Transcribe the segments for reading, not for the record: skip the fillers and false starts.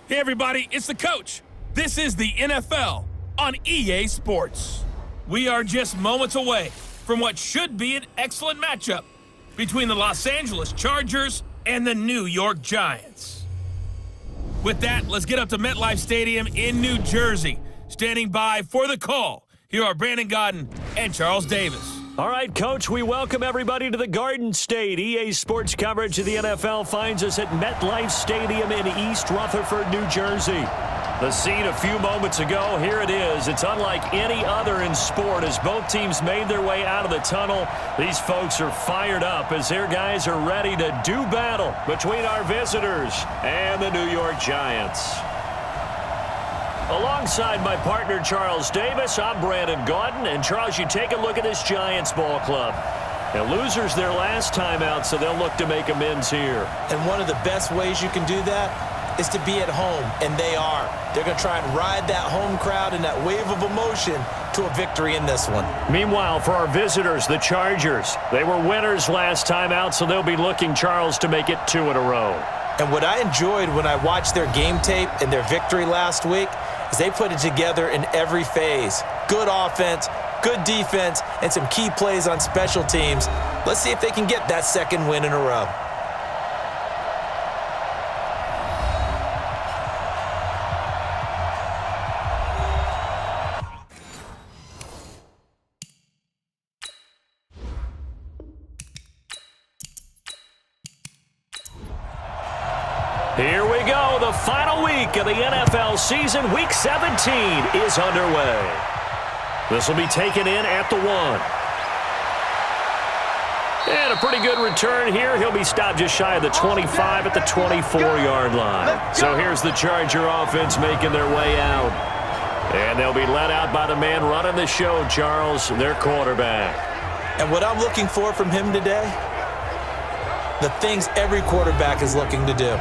Hey everybody, it's the coach. This is the NFL on EA Sports. We are just moments away from what should be an excellent matchup between the Los Angeles Chargers and the New York Giants. With that, let's get up to MetLife Stadium in New Jersey. Standing by for the call, here are Brandon Gaudin and Charles Davis. All right, Coach, we welcome everybody to the Garden State. EA Sports coverage of the NFL finds us at MetLife Stadium in East Rutherford, New Jersey. The scene a few moments ago, here it is. It's unlike any other in sport as both teams made their way out of the tunnel. These folks are fired up as their guys are ready to do battle between our visitors and the New York Giants. Alongside my partner, Charles Davis, I'm Brandon Gaudin. And, Charles, you take a look at this Giants ball club. Now, losers their last time out, so they'll look to make amends here. And one of the best ways you can do that is to be at home, and they are. They're going to try and ride that home crowd and that wave of emotion to a victory in this one. Meanwhile, for our visitors, the Chargers, they were winners last time out, so they'll be looking, Charles, to make it 2 in a row. And what I enjoyed when I watched their game tape and their victory last week is they put it together in every phase. Good offense, good defense, and some key plays on special teams. Let's see if they can get that second win in a row. Here we go. The final week of the NFL season. Week 17 is underway. This will be taken in at the 1. And a pretty good return here. He'll be stopped just shy of the 25 at the 24-yard line. So here's the Charger offense making their way out. And they'll be led out by the man running the show, Charles, their quarterback. And what I'm looking for from him today, the things every quarterback is looking to do.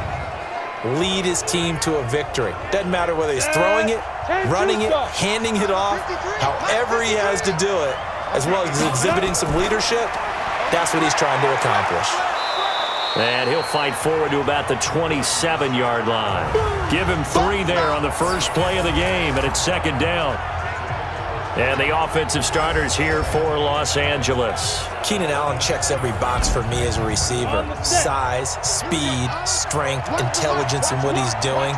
Lead his team to a victory. Doesn't matter whether he's throwing it, running it, handing it off, however he has to do it, as well as exhibiting some leadership, that's what he's trying to accomplish. And he'll fight forward to about the 27-yard line. Give him 3 there on the first play of the game, and it's second down. And the offensive starters here for Los Angeles. Keenan Allen checks every box for me as a receiver. Size, speed, strength, intelligence in what he's doing.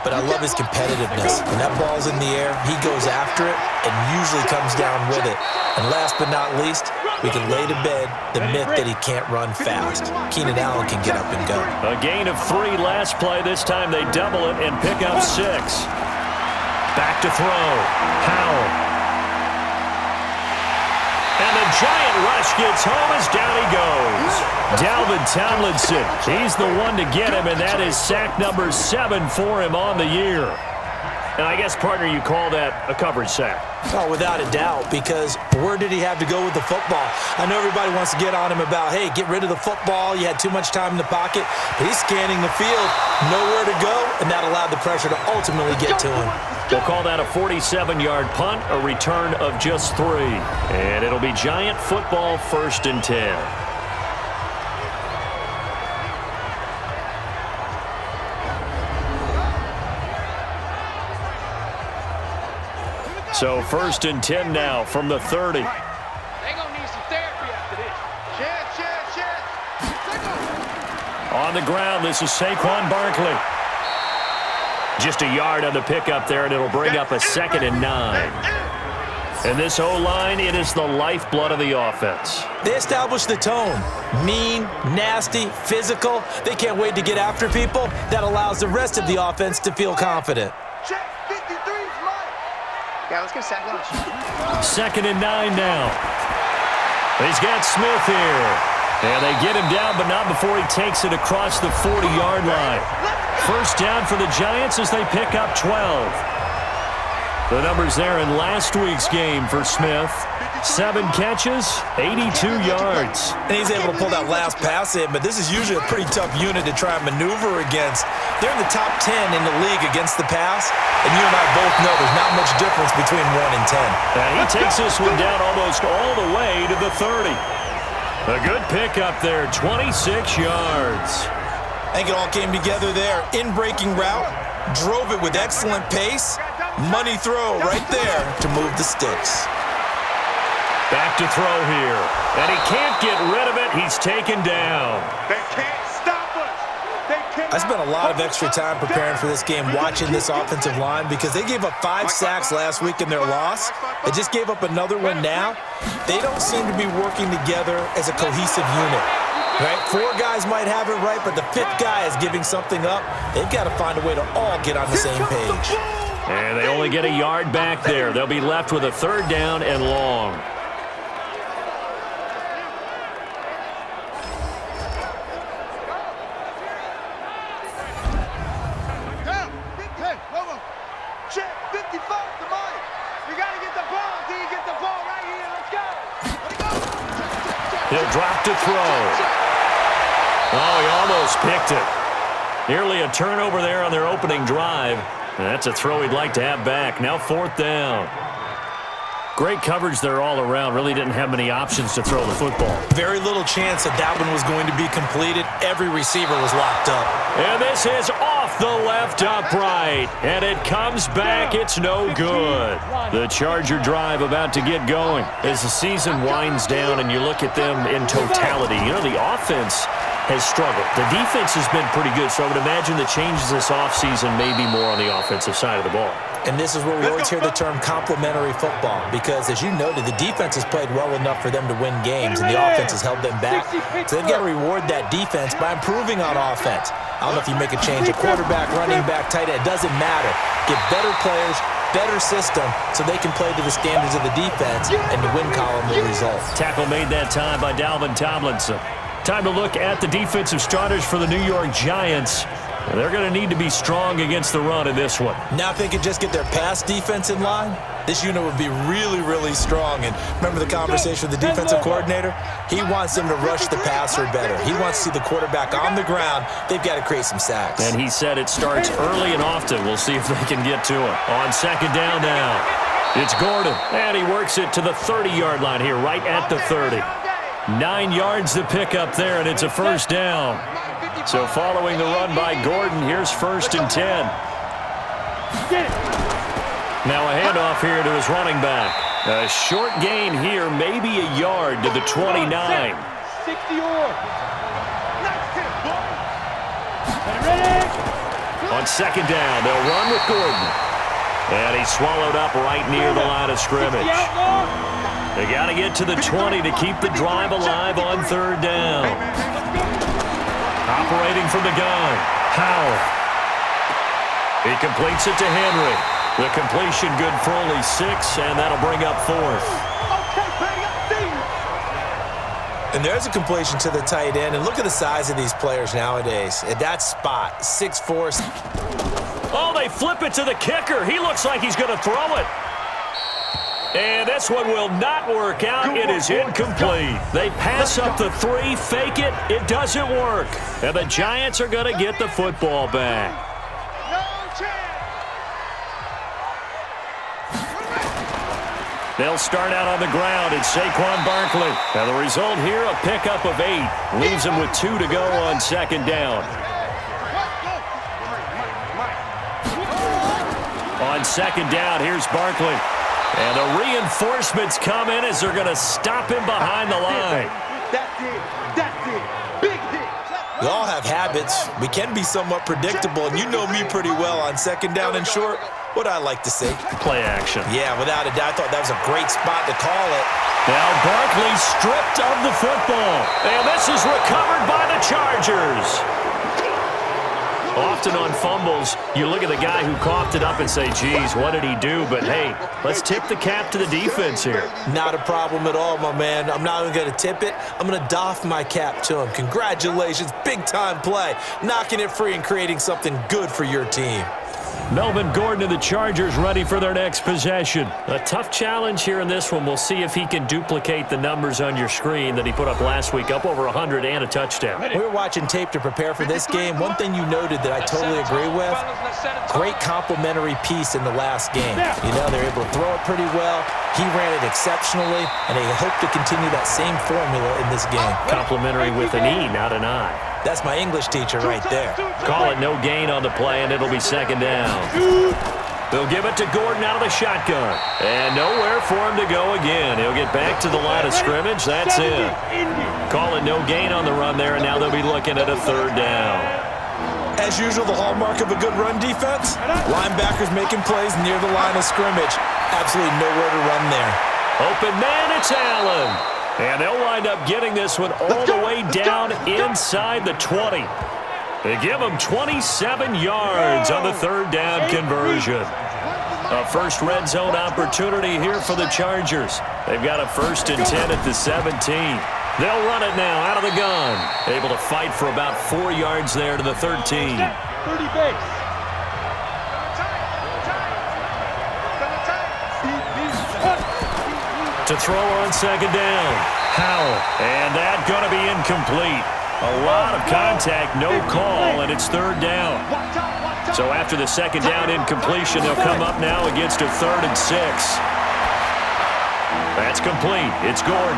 But I love his competitiveness. When that ball's in the air, he goes after it and usually comes down with it. And last but not least, we can lay to bed the myth that he can't run fast. Keenan Allen can get up and go. A gain of 3 last play. This time they double it and pick up 6. Back to throw. Howell. And the giant rush gets home as down he goes. Dalvin Tomlinson, he's the one to get him, and that is sack number 7 for him on the year. And I guess, partner, you call that a coverage sack. Oh, without a doubt, because where did he have to go with the football? I know everybody wants to get on him about, hey, get rid of the football. You had too much time in the pocket. But he's scanning the field, nowhere to go, and that allowed the pressure to ultimately get to him. We'll call that a 47-yard punt, a return of just 3. And it'll be Giant football, 1st and 10. So 1st and 10 now from the 30. They're going to need some therapy after this. On the ground, this is Saquon Barkley. Just a yard on the pickup there, and it'll bring up a 2nd and 9. And this O-line, it is the lifeblood of the offense. They establish the tone. Mean, nasty, physical. They can't wait to get after people. That allows the rest of the offense to feel confident. Yeah, let's get sack lunch. 2nd and 9 now. He's got Smith here. And they get him down, but not before he takes it across the 40-yard line. First down for the Giants as they pick up 12. The numbers there in last week's game for Smith. 7 catches, 82 yards. And he's able to pull that last pass in, but this is usually a pretty tough unit to try and maneuver against. They're in the top 10 in the league against the pass, and you and I both know there's not much difference between 1 and 10. And he takes this one down almost all the way to the 30. A good pickup there, 26 yards. I think it all came together there. In-breaking route, Drove it with excellent pace. Money throw right there to move the sticks. Back to throw here. And he can't get rid of it. He's taken down. They can't stop us. I spent a lot of extra time preparing for this game watching this offensive line because they gave up 5 sacks last week in their loss. They just gave up another one now. They don't seem to be working together as a cohesive unit. Right? 4 guys might have it right, but the 5th guy is giving something up. They've got to find a way to all get on the same page. And they only get a yard back there. They'll be left with a 3rd down and long. He'll drop to throw. Oh, he almost picked it. Nearly a turnover there on their opening drive. And that's a throw he'd like to have back. Now 4th down. Great coverage there all around. Really didn't have many options to throw the football. Very little chance that one was going to be completed. Every receiver was locked up. And this is off the left upright. And it comes back. It's no good. The Charger drive about to get going. As the season winds down and you look at them in totality, you know, the offense has struggled. The defense has been pretty good, so I would imagine the changes this offseason may be more on the offensive side of the ball. And this is where we always hear the term complementary football because, as you noted, the defense has played well enough for them to win games, and the offense has held them back. So they've got to reward that defense by improving on offense. I don't know if you make a change, a quarterback, running back, tight end, it doesn't matter. Get better players, better system, so they can play to the standards of the defense, and the win column will result. Tackle made that time by Dalvin Tomlinson. Time to look at the defensive starters for the New York Giants. And they're going to need to be strong against the run in this one. Now if they could just get their pass defense in line, this unit would be really, really strong. And remember the conversation with the defensive coordinator? He wants them to rush the passer better. He wants to see the quarterback on the ground. They've got to create some sacks. And he said it starts early and often. We'll see if they can get to it. On 2nd down now, it's Gordon. And he works it to the 30-yard line here, right at the 30. 9 yards to pick up there, and it's a 1st down. So following the run by Gordon, here's 1st and 10. Now a handoff here to his running back. A short gain here, maybe a yard to the 29. On 2nd down, they'll run with Gordon. And he's swallowed up right near the line of scrimmage. They got to get to the 20 to keep the drive alive on 3rd down. Operating from the gun, Howell. He completes it to Henry. The completion good for only 6, and that'll bring up 4th. And there's a completion to the tight end. And look at the size of these players nowadays. At that spot, 6'4". Oh, they flip it to the kicker. He looks like he's going to throw it. And this one will not work out. It is incomplete. They pass up the 3, fake it. It doesn't work. And the Giants are going to get the football back. They'll start out on the ground. It's Saquon Barkley. And the result here, a pickup of 8. Leaves him with 2 to go on 2nd down. On 2nd down, here's Barkley. And the reinforcements come in as they're going to stop him behind the line. We all have habits. We can be somewhat predictable, and you know me pretty well on 2nd down and short. What I like to say? Play action. Yeah, without a doubt. I thought that was a great spot to call it. Now Barkley stripped of the football. And this is recovered by the Chargers. Often on fumbles, you look at the guy who coughed it up and say, geez, what did he do? But, hey, let's tip the cap to the defense here. Not a problem at all, my man. I'm not even going to tip it. I'm going to doff my cap to him. Congratulations. Big-time play. Knocking it free and creating something good for your team. Melvin Gordon and the Chargers ready for their next possession. A tough challenge here in this one. We'll see if he can duplicate the numbers on your screen that he put up last week, up over 100 and a touchdown. We were watching tape to prepare for this game. One thing you noted that I totally agree with, great complimentary piece in the last game. You know, they're able to throw it pretty well. He ran it exceptionally, and they hope to continue that same formula in this game. Complimentary with an E, not an I. That's my English teacher right there. Call it no gain on the play, and it'll be second down. They'll give it to Gordon out of the shotgun. And nowhere for him to go again. He'll get back to the line of scrimmage. That's it. Call it no gain on the run there, and now they'll be looking at a third down. As usual, the hallmark of a good run defense, linebackers making plays near the line of scrimmage. Absolutely nowhere to run there. Open man, it's Allen. And they'll wind up getting this one all the way down inside the 20. They give him 27 yards on the third down conversion. A first red zone opportunity here for the Chargers. They've got a 1st and 10 at the 17. They'll run it now out of the gun. Able to fight for about 4 yards there to the 13. 30 base. To throw on second down. Howell. And that going to be incomplete. A lot of contact, no call, and it's third down. So after the second down incompletion, they'll come up now against a 3rd and 6. That's complete. It's Gordon.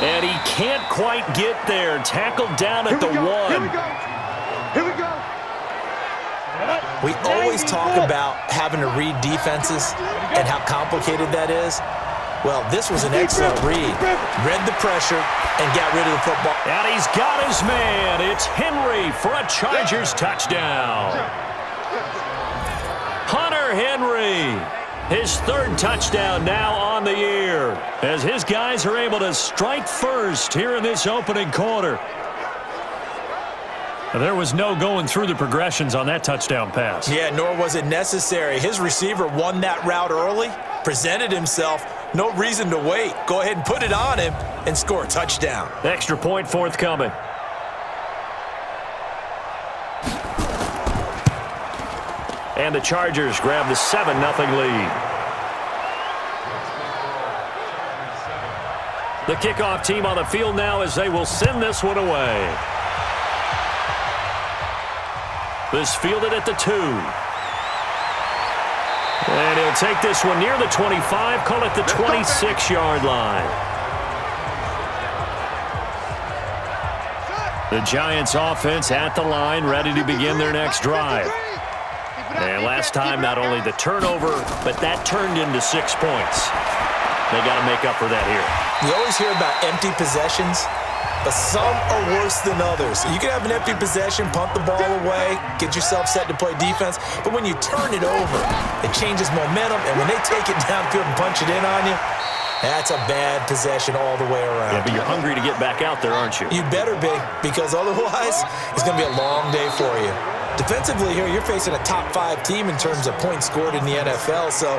And he can't quite get there. Tackled down at the 1. Here we go. We always talk about having to read defenses and how complicated that is. Well, this was an excellent read. Read the pressure and got rid of the football. And he's got his man. It's Henry for a Chargers touchdown. Hunter Henry. His 3rd touchdown now on the year as his guys are able to strike first here in this opening quarter. There was no going through the progressions on that touchdown pass. Yeah, nor was it necessary. His receiver won that route early, presented himself. No reason to wait. Go ahead and put it on him and score a touchdown. Extra point forthcoming. And the Chargers grab the 7-0 lead. The kickoff team on the field now as they will send this one away. This fielded at the 2. And he'll take this one near the 25, call it the 26-yard line. The Giants offense at the line, ready to begin their next drive. And last time, not only the turnover, but that turned into 6 points. They got to make up for that here. You always hear about empty possessions, but some are worse than others. You can have an empty possession, punt the ball away, get yourself set to play defense, but when you turn it over, it changes momentum, and when they take it downfield and punch it in on you, that's a bad possession all the way around. Yeah, but you're hungry to get back out there, aren't you? You better be, because otherwise, it's going to be a long day for you. Defensively here, you're facing a top 5 team in terms of points scored in the NFL, so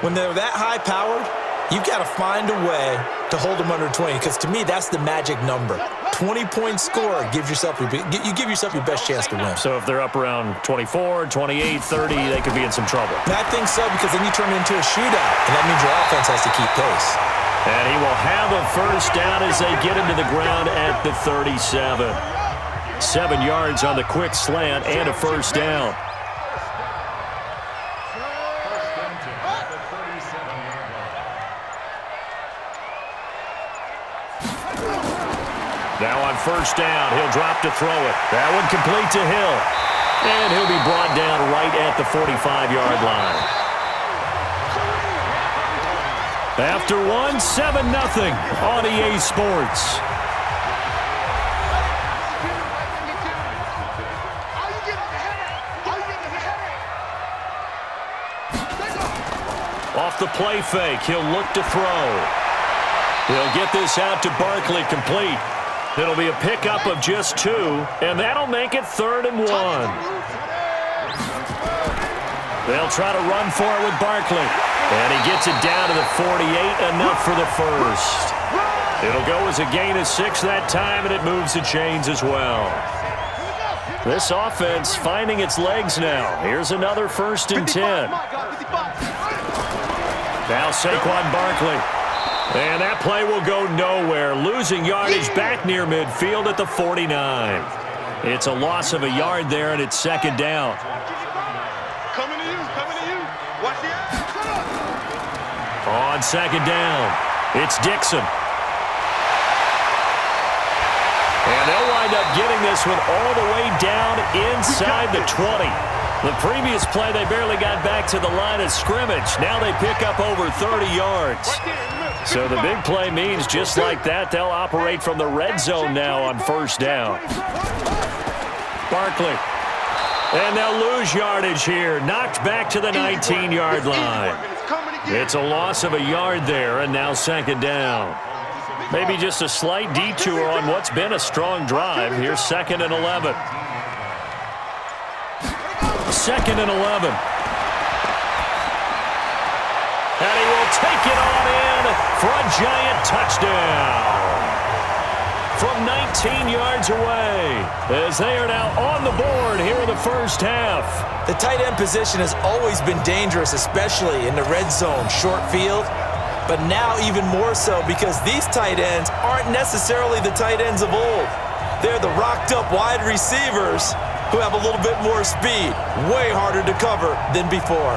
when they're that high-powered, you've got to find a way to hold them under 20, because to me, that's the magic number. 20-point score gives yourself you give yourself your best chance to win. So if they're up around 24, 28, 30, they could be in some trouble. And I think so, because then you turn it into a shootout, and that means your offense has to keep pace. And he will have a first down as they get into the ground at the 37. 7 yards on the quick slant and a first down. Now on first down, he'll drop to throw it. That one complete to Hill. And he'll be brought down right at the 45-yard line. After one, 7-0 on EA Sports. Off the play fake, he'll look to throw. He'll get this out to Barkley, complete. It'll be a pickup of just 2, and that'll make it 3rd and 1. They'll try to run for it with Barkley. And he gets it down to the 48, enough for the first. It'll go as a gain of 6 that time, and it moves the chains as well. This offense finding its legs now. Here's another 1st and 10. Now Saquon Barkley. And that play will go nowhere. Losing yardage back near midfield at the 49. It's a loss of a yard there, and it's 2nd down. Coming to you. Watch the action. On 2nd down, it's Dixon. And they'll wind up getting this one all the way down inside the 20. The previous play, they barely got back to the line of scrimmage. Now they pick up over 30 yards. So the big play means just like that, they'll operate from the red zone now on first down. Barkley. And they'll lose yardage here. Knocked back to the 19-yard line. It's a loss of a yard there, and now second down. Maybe just a slight detour on what's been a strong drive. Here's 2nd and 11. 2nd and 11. And he will take it on in for a giant touchdown. From 19 yards away, as they are now on the board here in the first half. The tight end position has always been dangerous, especially in the red zone, short field. But now even more so because these tight ends aren't necessarily the tight ends of old. They're the rocked-up wide receivers who have a little bit more speed, way harder to cover than before.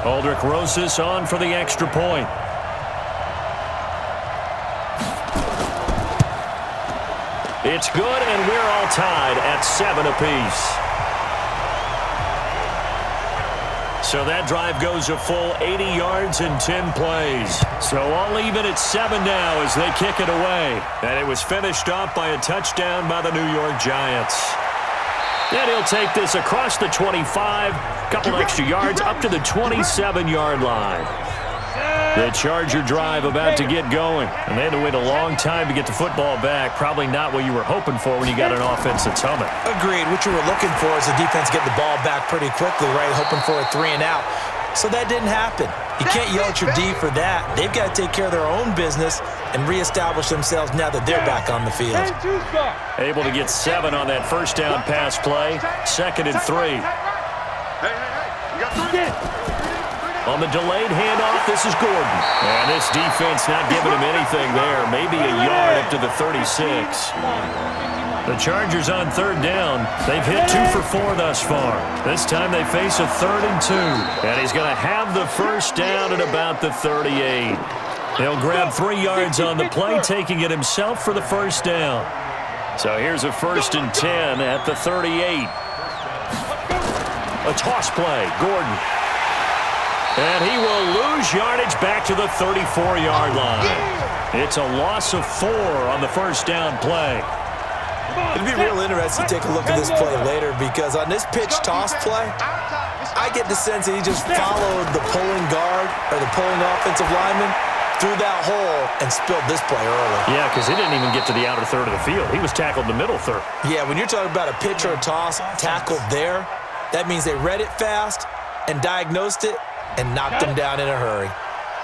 Aldrick Rosas on for the extra point. It's good, and we're all tied at 7 apiece. So that drive goes a full 80 yards and 10 plays. So all even at 7 now as they kick it away. And it was finished off by a touchdown by the New York Giants. Then he'll take this across the 25, couple extra yards up to the 27-yard line. The Charger drive about to get going. And they had to wait a long time to get the football back. Probably not what you were hoping for when you got an offense that's humming. Agreed. What you were looking for is the defense get the ball back pretty quickly, right? Hoping for a 3 and out. So that didn't happen. You can't yell at your D for that. They've got to take care of their own business and reestablish themselves now that they're back on the field. Able to get 7 on that first down pass play. 2nd and 3. On the delayed handoff, this is Gordon. And this defense not giving him anything there. Maybe a yard up to the 36. The Chargers on 3rd down. They've hit 2 for 4 thus far. This time they face a 3rd and 2. And he's going to have the first down at about the 38. He'll grab 3 yards on the play, taking it himself for the first down. So here's a 1st and 10 at the 38. A toss play, Gordon. And he will lose yardage back to the 34-yard line. It's a loss of 4 on the first down play. It'd be real interesting to take a look at this play later because on this pitch toss play, I get the sense that he just followed the pulling guard or the pulling offensive lineman through that hole and spilled this play early. Yeah, because he didn't even get to the outer third of the field. He was tackled in the middle third. Yeah, when you're talking about a pitch or a toss tackled there, that means they read it fast and diagnosed it and knocked him down in a hurry.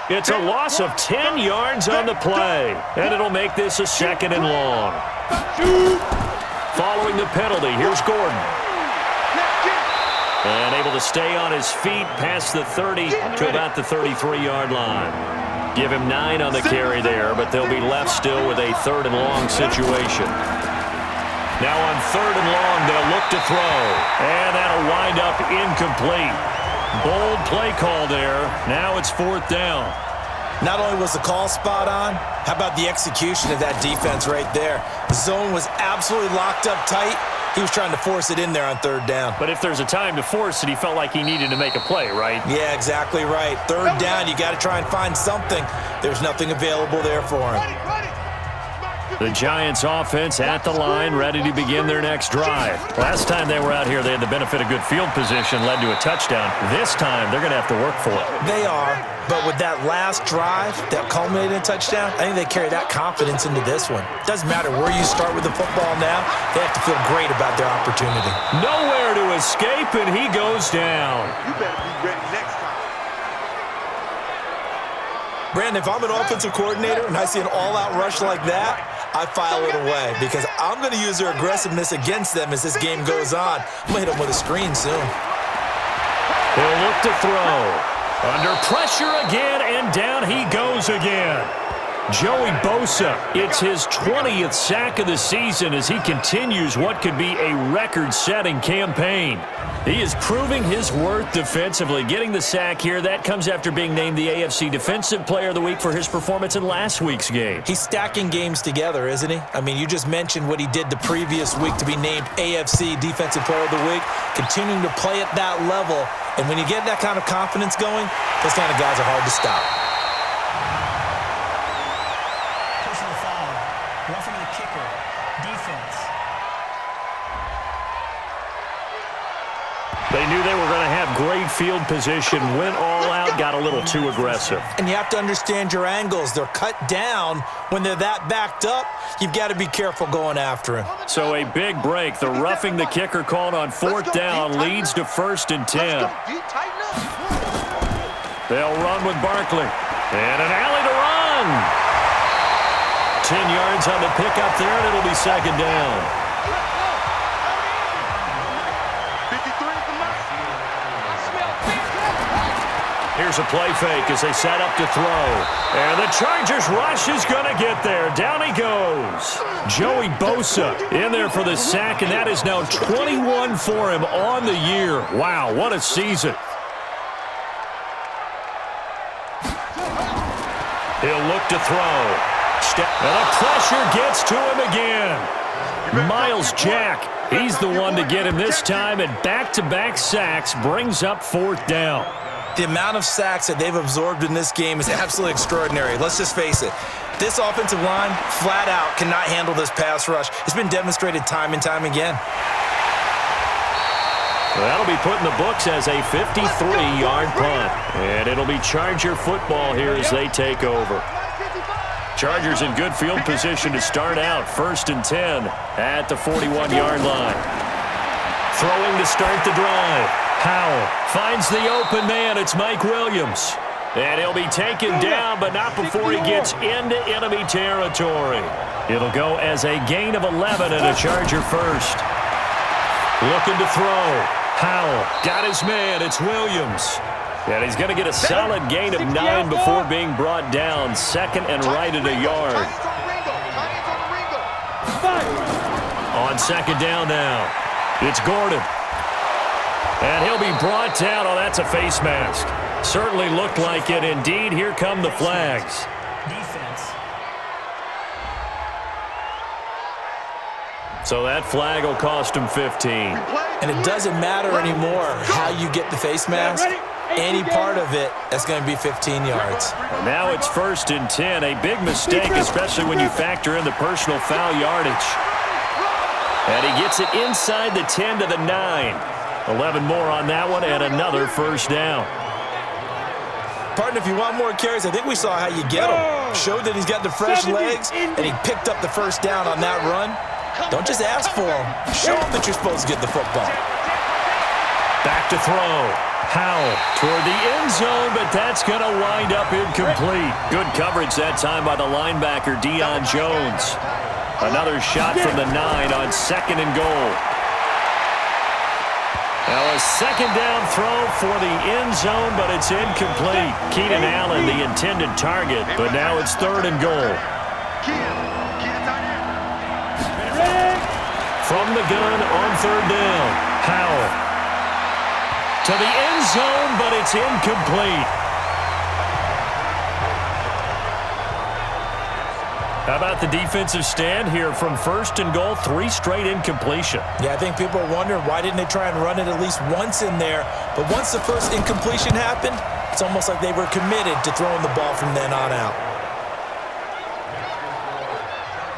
It's a loss of 10 yards on the play, and it'll make this a 2nd and long. Following the penalty, here's Gordon. And able to stay on his feet past the 30 to about the 33-yard line. Give him 9 on the carry there, but they'll be left still with a 3rd and long situation. Now on 3rd and long, they'll look to throw. And that'll wind up incomplete. Bold play call there. Now it's 4th down. Not only was the call spot on, how about the execution of that defense right there? The zone was absolutely locked up tight. He was trying to force it in there on 3rd down. But if there's a time to force it, he felt like he needed to make a play, right? Yeah, exactly right. 3rd down, you got to try and find something. There's nothing available there for him. The Giants offense at the line, ready to begin their next drive. Last time they were out here, they had the benefit of good field position, led to a touchdown. This time, they're going to have to work for it. They are, but with that last drive that culminated in a touchdown, I think they carry that confidence into this one. Doesn't matter where you start with the football now, they have to feel great about their opportunity. Nowhere to escape, and he goes down. You better be ready next time. Brandon, if I'm an offensive coordinator and I see an all-out rush like that, I file it away because I'm going to use their aggressiveness against them as this game goes on. I'm going to hit them with a screen soon. He'll look to throw. Under pressure again, and down he goes again. Joey Bosa, it's his 20th sack of the season as he continues what could be a record-setting campaign. He is proving his worth defensively. Getting the sack here, that comes after being named the AFC Defensive Player of the Week for his performance in last week's game. He's stacking games together, isn't he? I mean, you just mentioned what he did the previous week to be named AFC Defensive Player of the Week, continuing to play at that level. And when you get that kind of confidence going, those kind of guys are hard to stop. Personal foul. Roughing the kicker. Defense. They knew they were going to have great field position, went all out, got a little too aggressive. And you have to understand your angles. They're cut down when they're that backed up. You've got to be careful going after him. So a big break. The roughing the kicker called on 4th down leads to 1st and 10. They'll run with Barkley. And an alley to run. 10 yards on the pickup there, and it'll be 2nd down. Here's a play fake as they set up to throw. And the Chargers rush is going to get there. Down he goes. Joey Bosa in there for the sack, and that is now 21 for him on the year. Wow, what a season. He'll look to throw. And the pressure gets to him again. Miles Jack, he's the one to get him this time, and back-to-back sacks brings up 4th down. The amount of sacks that they've absorbed in this game is absolutely extraordinary. Let's just face it. This offensive line, flat out, cannot handle this pass rush. It's been demonstrated time and time again. Well, that'll be put in the books as a 53-yard punt. And it'll be Charger football here as they take over. Chargers in good field position to start out. 1st and 10 at the 41-yard line. Throwing to start the drive. Howell finds the open man. It's Mike Williams. And he'll be taken down, but not before he gets into enemy territory. It'll go as a gain of 11 and a Charger first. Looking to throw. Howell got his man. It's Williams. And he's going to get a solid gain of 9 before being brought down. 2nd and right at a yard. On 2nd down now, it's Gordon. And he'll be brought down. Oh, that's a face mask. Certainly looked like it. Indeed, here come the flags. Defense. So that flag will cost him 15. And it doesn't matter anymore how you get the face mask. Any part of it, that's going to be 15 yards. And now it's 1st and 10. A big mistake, especially when you factor in the personal foul yardage. And he gets it inside the 10 to the 9. 11 more on that one, and another 1st down. Partner, if you want more carries, I think we saw how you get him. Showed that he's got the fresh legs, and he picked up the 1st down on that run. Don't just ask for him. Show him that you're supposed to get the football. Back to throw. Howell toward the end zone, but that's going to wind up incomplete. Good coverage that time by the linebacker, Deion Jones. Another shot from the 9 on 2nd and goal. Now a 2nd down throw for the end zone, but it's incomplete. Keenan Allen, the intended target, but now it's 3rd and goal. From the gun on 3rd down, Howell. To the end zone, but it's incomplete. How about the defensive stand here from 1st and goal, 3 straight incompletion. Yeah, I think people are wondering why didn't they try and run it at least once in there. But once the first incompletion happened, it's almost like they were committed to throwing the ball from then on out.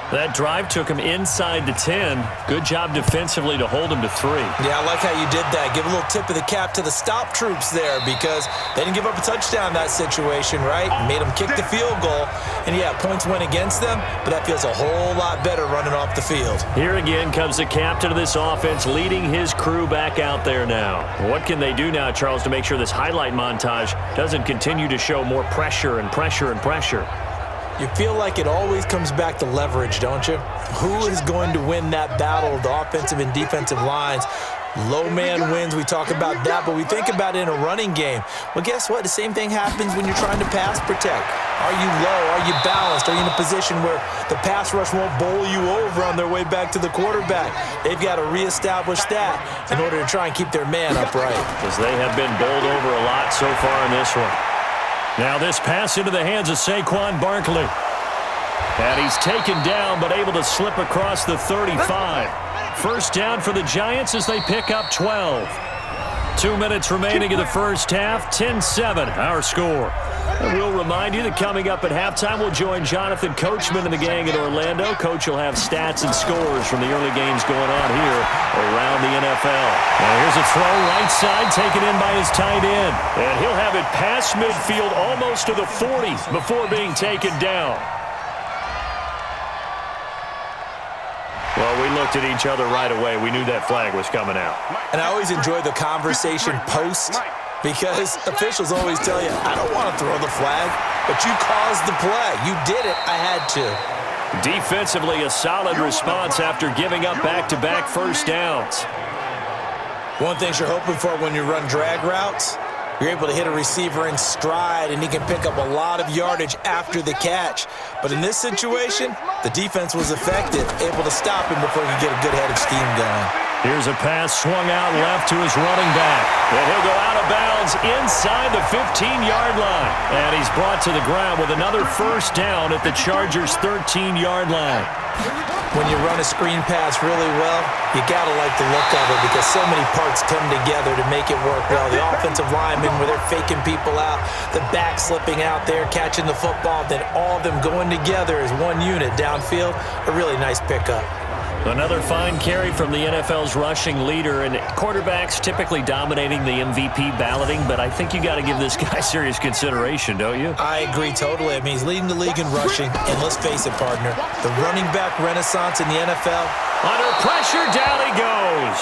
That drive took him inside the 10. Good job defensively to hold him to 3. Yeah, I like how you did that. Give a little tip of the cap to the stop troops there because they didn't give up a touchdown in that situation, right? Made them kick the field goal. And, yeah, points went against them, but that feels a whole lot better running off the field. Here again comes the captain of this offense leading his crew back out there now. What can they do now, Charles, to make sure this highlight montage doesn't continue to show more pressure and pressure and pressure? You feel like it always comes back to leverage, don't you? Who is going to win that battle of the offensive and defensive lines? Low man wins. We talk about that, but we think about it in a running game. Well, guess what? The same thing happens when you're trying to pass protect. Are you low? Are you balanced? Are you in a position where the pass rush won't bowl you over on their way back to the quarterback? They've got to reestablish that in order to try and keep their man upright. Because they have been bowled over a lot so far in this one. Now this pass into the hands of Saquon Barkley. And he's taken down, but able to slip across the 35. First down for the Giants as they pick up 12. 2 minutes remaining in the first half, 10-7, our score. And we'll remind you that coming up at halftime, we'll join Jonathan Coachman and the gang in Orlando. Coach will have stats and scores from the early games going on here around the NFL. And here's a throw right side taken in by his tight end. And he'll have it past midfield almost to the 40 before being taken down. Well, we looked at each other right away. We knew that flag was coming out. And I always enjoy the conversation post because officials always tell you, I don't want to throw the flag, but you caused the play. You did it. I had to. Defensively, a solid response after giving up back-to-back first downs. One thing you're hoping for when you run drag routes, you're able to hit a receiver in stride, and he can pick up a lot of yardage after the catch. But in this situation, the defense was effective, able to stop him before he could get a good head of steam going. Here's a pass swung out left to his running back. And he'll go out of bounds inside the 15-yard line. And he's brought to the ground with another first down at the Chargers' 13-yard line. When you run a screen pass really well, you got to like the look of it because so many parts come together to make it work well. The offensive linemen, where they're faking people out, the back slipping out there, catching the football, then all of them going together as one unit downfield. A really nice pickup. Another fine carry from the NFL's rushing leader, and quarterbacks typically dominating the MVP balloting, but I think you got to give this guy serious consideration, don't you? I agree totally. I mean, he's leading the league in rushing, and let's face it, partner, the running back renaissance in the NFL. Under pressure, down he goes.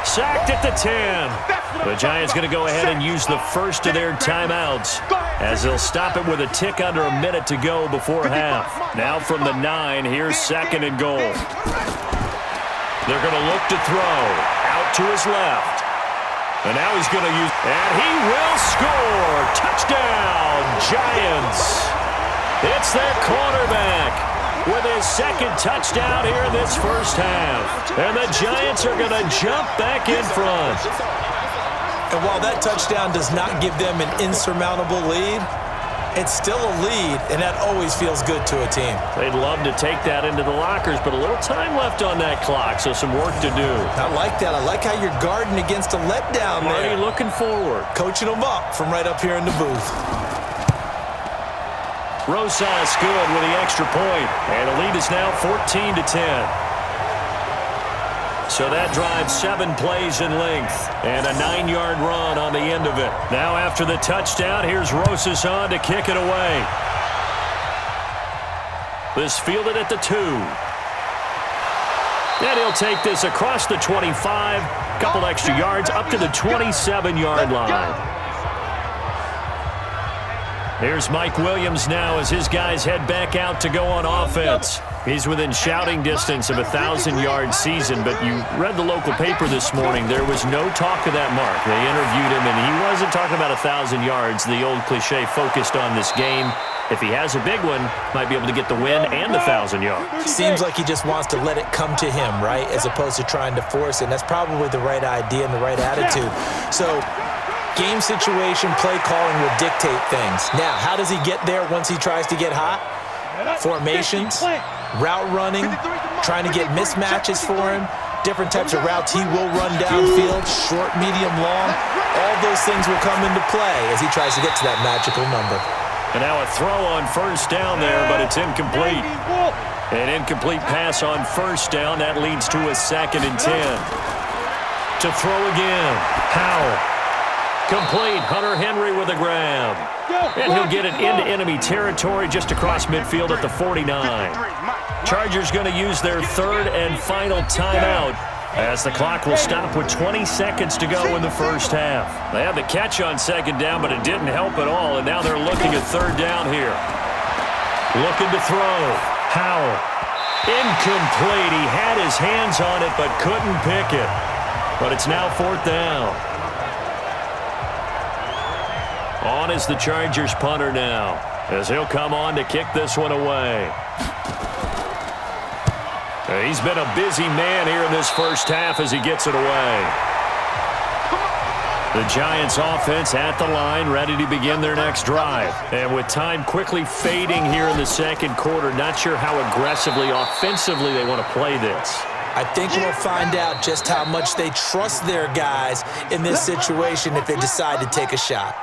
Sacked at the 10. The Giants going to go ahead and use the first of their timeouts as they'll stop it with a tick under a minute to go before half. Now from the 9, here's second and goal. They're going to look to throw out to his left. And now he's going to use, and he will score. Touchdown, Giants. It's their quarterback with his second touchdown here in this first half. And the Giants are going to jump back in front. And while that touchdown does not give them an insurmountable lead, it's still a lead, and that always feels good to a team. They'd love to take that into the lockers, but a little time left on that clock, so some work to do. I like that. I like how you're guarding against a letdown there. Already looking forward. Coaching them up from right up here in the booth. Rosas good with the extra point, and the lead is now 14-10. So that drives 7 plays in length and a 9-yard run on the end of it. Now after the touchdown, here's Rosas on to kick it away. This fielded at the 2. And he'll take this across the 25, couple extra yards up to the 27-yard line. Here's Mike Williams now as his guys head back out to go on offense. He's within shouting distance of a 1,000-yard season, but you read the local paper this morning. There was no talk of that mark. They interviewed him, and he wasn't talking about 1,000 yards. The old cliche focused on this game. If he has a big one, might be able to get the win and the 1,000 yards. Seems like he just wants to let it come to him, right, as opposed to trying to force it. And that's probably the right idea and the right attitude. So game situation, play calling will dictate things. Now, how does he get there once he tries to get hot? Formations, route running, trying to get mismatches for him, different types of routes he will run downfield, short, medium, long. All those things will come into play as he tries to get to that magical number. And now a throw on first down there, but it's incomplete. An incomplete pass on first down. That leads to a 2nd and 10. To throw again, Howell. Complete. Hunter Henry with a grab. And he'll get it into enemy territory just across midfield at the 49. Chargers going to use their 3rd and final timeout as the clock will stop with 20 seconds to go in the first half. They had the catch on 2nd down, but it didn't help at all, and now they're looking at 3rd down here. Looking to throw. Howell. Incomplete. He had his hands on it, but couldn't pick it. But it's now 4th down. On is the Chargers punter now, as he'll come on to kick this one away. He's been a busy man here in this first half as he gets it away. The Giants offense at the line, ready to begin their next drive. And with time quickly fading here in the second quarter, not sure how aggressively, offensively they want to play this. I think we'll find out just how much they trust their guys in this situation if they decide to take a shot.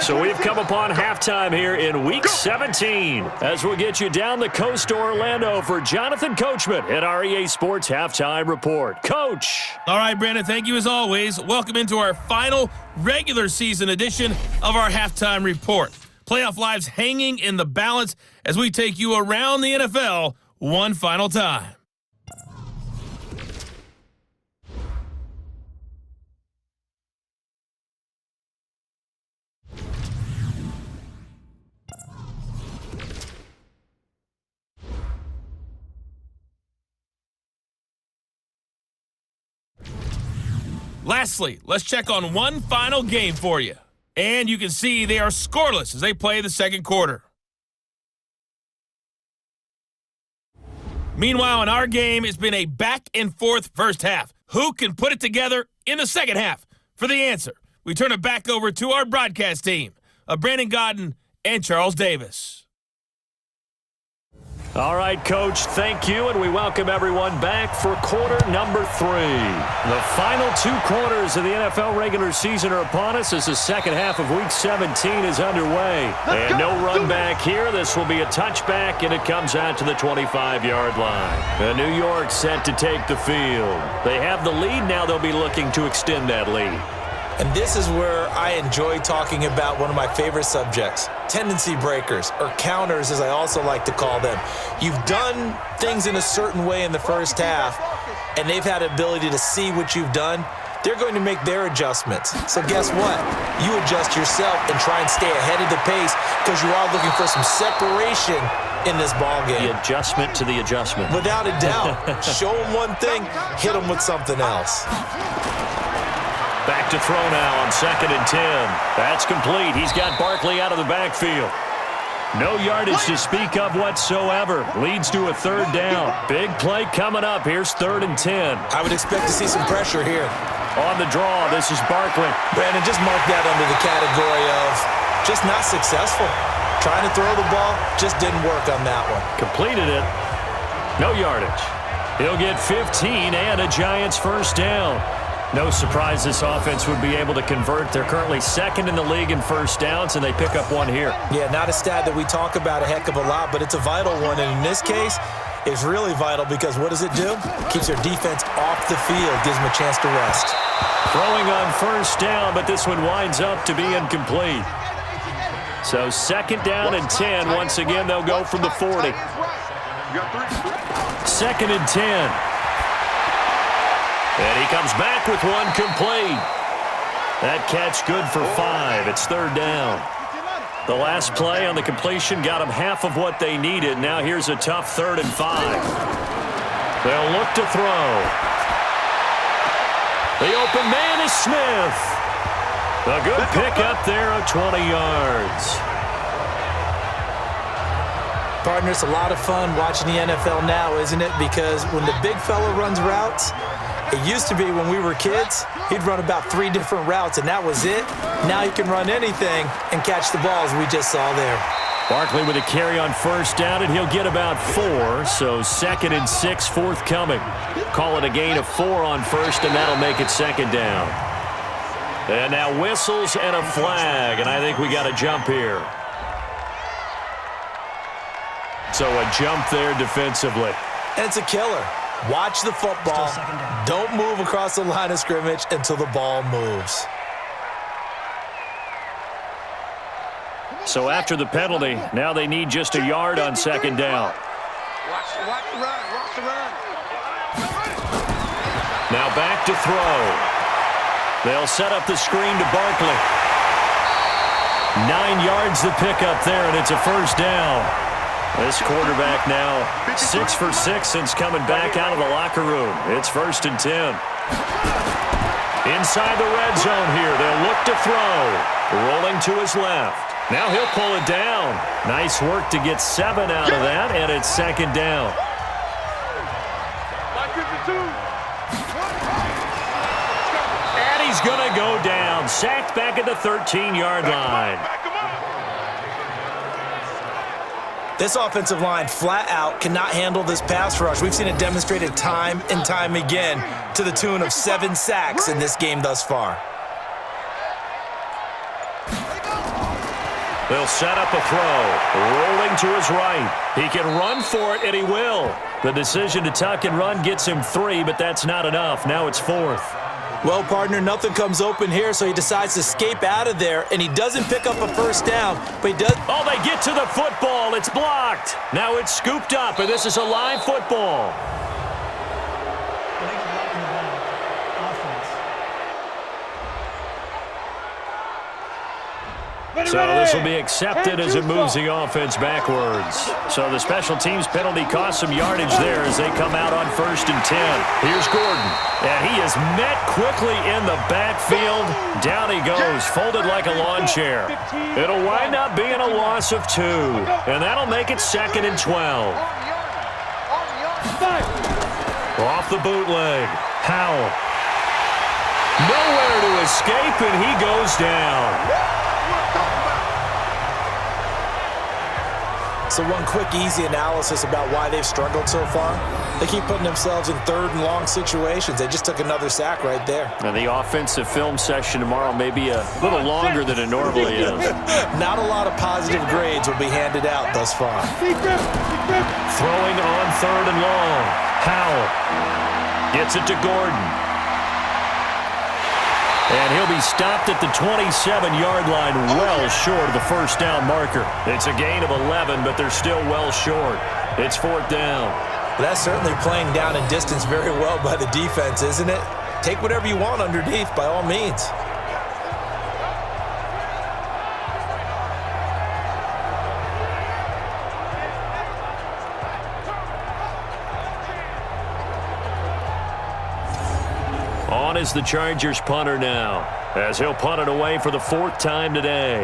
So we've come upon halftime here in Week 17 as we'll get you down the coast to Orlando for Jonathan Coachman at our EA Sports Halftime Report. Coach! All right, Brandon, thank you as always. Welcome into our final regular season edition of our Halftime Report. Playoff lives hanging in the balance as we take you around the NFL one final time. Lastly, let's check on one final game for you. And you can see they are scoreless as they play the second quarter. Meanwhile, in our game, it's been a back-and-forth first half. Who can put it together in the second half? For the answer, we turn it back over to our broadcast team of Brandon Gaudin and Charles Davis. All right, Coach, thank you, and we welcome everyone back for quarter number 3. The final 2 quarters of the NFL regular season are upon us as the second half of Week 17 is underway. And no run back here. This will be a touchback, and it comes out to the 25-yard line. And New York set to take the field. They have the lead. Now they'll be looking to extend that lead. And this is where I enjoy talking about one of my favorite subjects, tendency breakers, or counters as I also like to call them. You've done things in a certain way in the first half, and they've had the ability to see what you've done. They're going to make their adjustments. So guess what? You adjust yourself and try and stay ahead of the pace because you are looking for some separation in this ballgame. The adjustment to the adjustment. Without a doubt. Show them one thing, hit them with something else. Back to throw now on 2nd and 10. That's complete. He's got Barkley out of the backfield. No yardage to speak of whatsoever. Leads to a 3rd down. Big play coming up. Here's 3rd and 10. I would expect to see some pressure here. On the draw, this is Barkley. Brandon, just mark that under the category of just not successful. Trying to throw the ball, just didn't work on that one. Completed it. No yardage. He'll get 15 and a Giants first down. No surprise this offense would be able to convert. They're currently 2nd in the league in first downs, and they pick up one here. Yeah, not a stat that we talk about a heck of a lot, but it's a vital one. And in this case, it's really vital because what does it do? Keeps their defense off the field, gives them a chance to rest. Throwing on first down, but this one winds up to be incomplete. So 2nd down and 10. Once again, they'll go from the 40. 2nd and 10. And he comes back with one complete. That catch good for 5. It's 3rd down. The last play on the completion got them half of what they needed. Now here's a tough 3rd and 5. They'll look to throw. The open man is Smith. A good pickup there of 20 yards. Partner, it's a lot of fun watching the NFL now, isn't it? Because when the big fella runs routes, it used to be when we were kids, he'd run about 3 different routes, and that was it. Now he can run anything and catch the balls we just saw there. Barkley with a carry on first down, and he'll get about 4, so 2nd and 6 forthcoming. Call it a gain of 4 on first, and that'll make it 2nd down. And now whistles and a flag, and I think we got a jump here. So a jump there defensively. And it's a killer. Watch the football. Don't move across the line of scrimmage until the ball moves. So after the penalty, now they need just a yard on 2nd down. Watch the run. Watch the run. Now back to throw. They'll set up the screen to Barkley. 9 yards the pickup there, and it's a first down. This quarterback now 6 for 6 since coming back out of the locker room. It's 1st and 10. Inside the red zone here. They'll look to throw. Rolling to his left. Now he'll pull it down. Nice work to get 7 out of that, and it's second down. And he's going to go down. Sacked back at the 13-yard line. This offensive line flat out cannot handle this pass rush. We've seen it demonstrated time and time again to the tune of 7 sacks in this game thus far. They'll set up a throw. Rolling to his right. He can run for it, and he will. The decision to tuck and run gets him 3, but that's not enough. Now it's 4th. Well, partner, nothing comes open here, so he decides to escape out of there, and he doesn't pick up a first down, but he does. Oh, they get to the football. It's blocked. Now it's scooped up, and this is a live football. Illegal block in the back. Offense. So this will be accepted as it moves the offense backwards. So the special teams penalty cost some yardage there as they come out on 1st and 10. Here's Gordon. And he is met quickly in the backfield. Down he goes, folded like a lawn chair. It'll wind up being a loss of 2. And that'll make it 2nd and 12. Off the bootleg. Howell. Nowhere to escape, and he goes down. So one quick, easy analysis about why they've struggled so far. They keep putting themselves in 3rd and long situations. They just took another sack right there. Now the offensive film session tomorrow may be a little longer than it normally is. Not a lot of positive grades will be handed out thus far. Throwing on 3rd and long. Howell gets it to Gordon. And he'll be stopped at the 27-yard line, well short of the first down marker. It's a gain of 11, but they're still well short. It's 4th down. That's certainly playing down in distance very well by the defense, isn't it? Take whatever you want underneath, by all means. On is the Chargers punter now, as he'll punt it away for the 4th time today.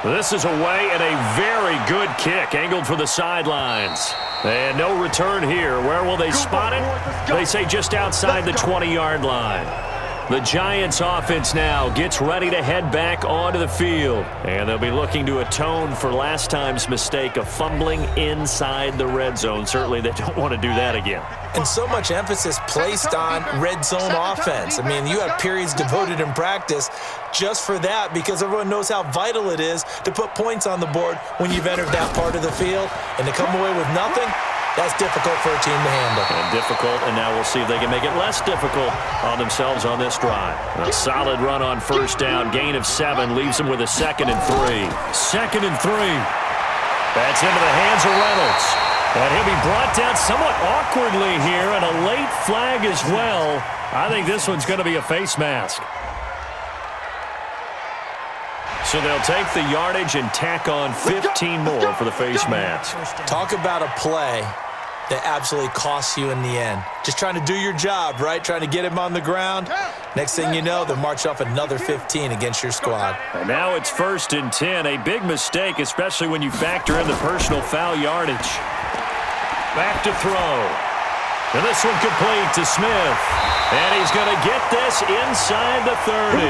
This is away and a very good kick, angled for the sidelines. And no return here. Where will they spot it? They say just outside the 20-yard line. The Giants offense now gets ready to head back onto the field. And they'll be looking to atone for last time's mistake of fumbling inside the red zone. Certainly they don't want to do that again. And so much emphasis placed on red zone offense. I mean, you have periods devoted in practice just for that because everyone knows how vital it is to put points on the board when you've entered that part of the field. And to come away with nothing, that's difficult for a team to handle. And difficult, and now we'll see if they can make it less difficult on themselves on this drive. A solid run on 1st down, gain of 7, leaves them with a 2nd and 3. 2nd and 3. That's into the hands of Reynolds. And he'll be brought down somewhat awkwardly here, and a late flag as well. I think this one's going to be a face mask. So they'll take the yardage and tack on 15 more for the face mask. Talk about a play that absolutely costs you in the end. Just trying to do your job, right? Trying to get him on the ground. Next thing you know, they'll march off another 15 against your squad. And now it's 1st and 10. A big mistake, especially when you factor in the personal foul yardage. Back to throw. And this one complete to Smith. And he's going to get this inside the 30.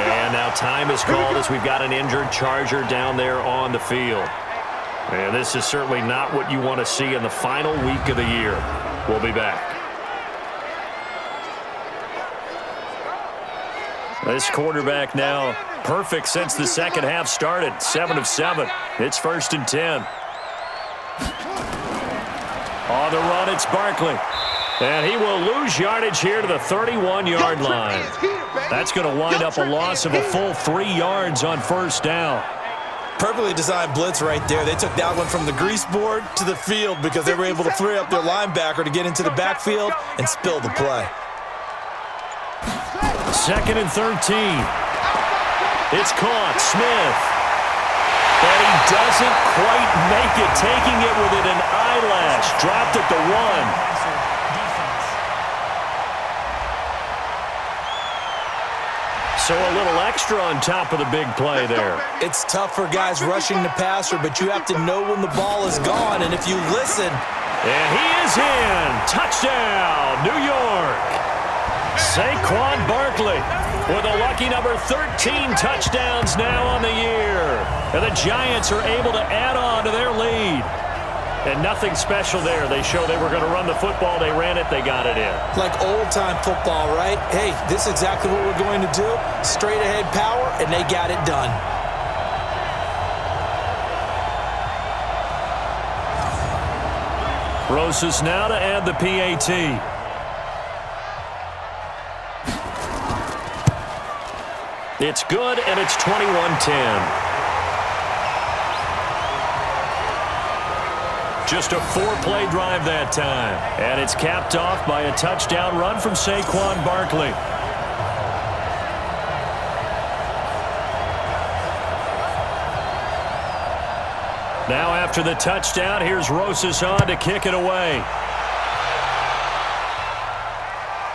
And now time is called as we've got an injured Charger down there on the field. And this is certainly not what you want to see in the final week of the year. We'll be back. This quarterback now perfect since the second half started. 7 of 7. It's 1st and 10. On the run, it's Barkley. And he will lose yardage here to the 31-yard line. That's going to wind up a loss of a full 3 yards on 1st down. Perfectly designed blitz right there. They took that one from the grease board to the field because they were able to free up their linebacker to get into the backfield and spill the play. 2nd and 13. It's caught. Smith. And he doesn't quite make it, taking it within an eyelash. Dropped at the 1. So a little extra on top of the big play there. It's tough for guys rushing the passer, but you have to know when the ball is gone, and if you listen. And he is in. Touchdown, New York. Saquon Barkley with a lucky number 13 touchdowns now on the year. And the Giants are able to add on to their lead. And nothing special there. They show they were going to run the football. They ran it. They got it in. Like old-time football, right? Hey, this is exactly what we're going to do. Straight-ahead power, and they got it done. Rosas now to add the PAT. It's good, and it's 21-10. Just a 4-play drive that time. And it's capped off by a touchdown run from Saquon Barkley. Now after the touchdown, here's Rosas on to kick it away.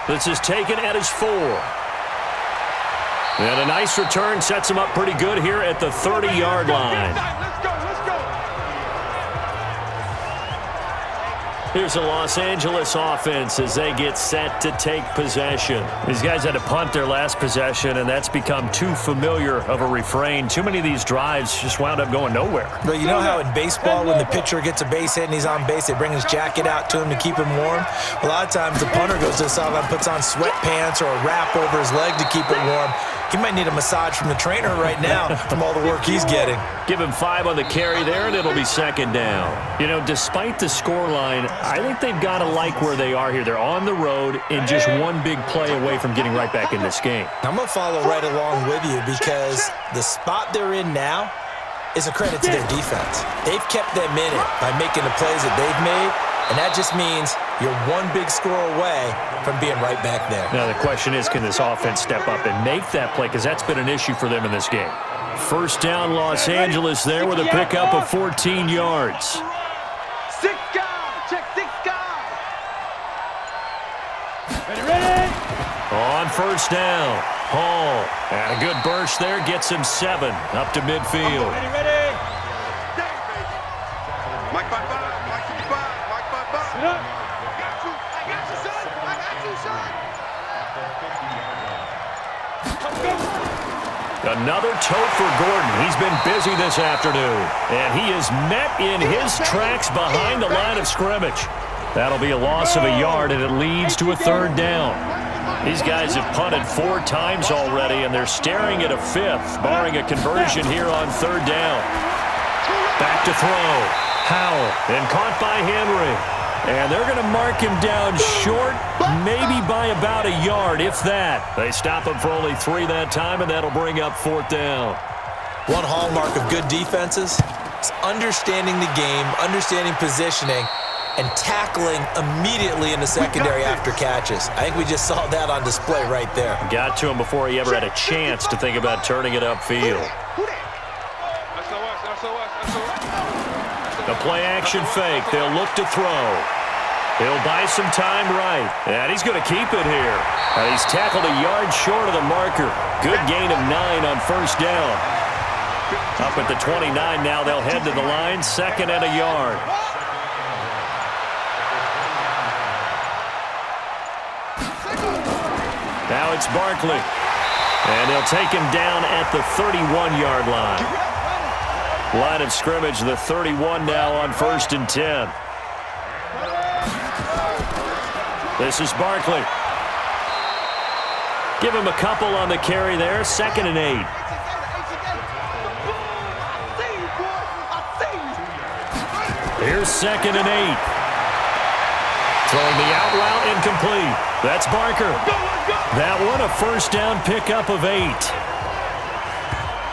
This is taken at his 4. And a nice return sets him up pretty good here at the 30-yard line. Here's the Los Angeles offense as they get set to take possession. These guys had to punt their last possession, and that's become too familiar of a refrain. Too many of these drives just wound up going nowhere. But you know how in baseball, when the pitcher gets a base hit and he's on base, they bring his jacket out to him to keep him warm? A lot of times the punter goes to the sideline, puts on sweatpants or a wrap over his leg to keep it warm. He might need a massage from the trainer right now from all the work he's getting. Give him 5 on the carry there, and it'll be second down. You know, despite the scoreline, I think they've got to like where they are here. They're on the road and just one big play away from getting right back in this game. I'm going to follow right along with you because the spot they're in now is a credit to their defense. They've kept them in it by making the plays that they've made, and that just means you're one big score away from being right back there. Now the question is, can this offense step up and make that play? Because that's been an issue for them in this game. First down, Los Angeles there with a pickup of 14 yards. 6 guys, check 6 guys. Ready? On first down, Hall. And a good burst there gets him 7 up to midfield. Ready? Mike 5-5, Mike 65, Mike 5-5. Sit up. I got you, son. I got you, son. Another tote for Gordon. He's been busy this afternoon. And he is met in his tracks behind the line of scrimmage. That'll be a loss of a yard, and it leads to a 3rd down. These guys have punted 4 times already, and they're staring at a 5th, barring a conversion here on 3rd down. Back to throw. Howell, and caught by Henry. And they're going to mark him down short, maybe by about a yard, if that. They stop him for only 3 that time, and that'll bring up 4th down. One hallmark of good defenses is understanding the game, understanding positioning, and tackling immediately in the secondary after catches. I think we just saw that on display right there. Got to him before he ever had a chance to think about turning it upfield. The play-action fake. They'll look to throw. He'll buy some time right. And he's going to keep it here. And he's tackled a yard short of the marker. Good gain of 9 on first down. Up at the 29 now. They'll head to the line. 2nd and a yard. Now it's Barkley. And they'll take him down at the 31-yard line. Line of scrimmage, the 31 now on 1st and 10. This is Barkley. Give him a couple on the carry there. 2nd and 8. Here's 2nd and 8. Throwing the out route incomplete. That's Barker. That one a first down pickup of 8.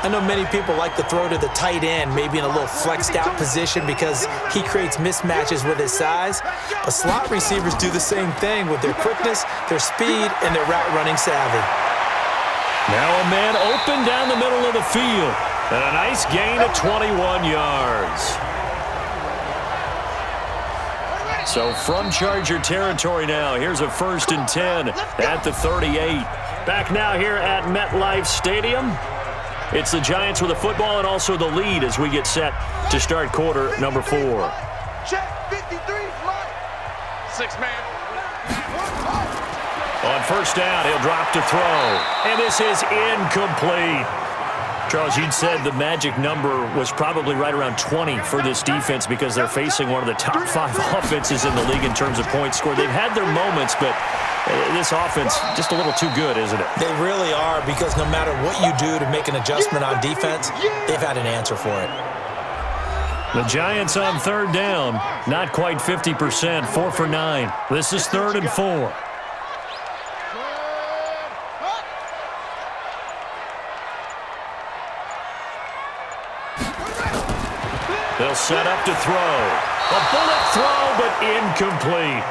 I know many people like to throw to the tight end, maybe in a little flexed out position because he creates mismatches with his size. But slot receivers do the same thing with their quickness, their speed, and their route running savvy. Now a man open down the middle of the field. And a nice gain of 21 yards. So from Charger territory now, here's a 1st and 10 at the 38. Back now here at MetLife Stadium. It's the Giants with the football and also the lead as we get set to start quarter number 4. Check 53, Mike. 6-man. On first down, he'll drop to throw. And this is incomplete. Charles, you'd said the magic number was probably right around 20 for this defense because they're facing one of the top 5 offenses in the league in terms of points scored. They've had their moments, but this offense just a little too good, isn't it? They really are, because no matter what you do to make an adjustment on defense, they've had an answer for it. The Giants on third down, not quite 50%, 4 for 9. This is 3rd and 4. They'll set up to throw. A bullet throw, but incomplete.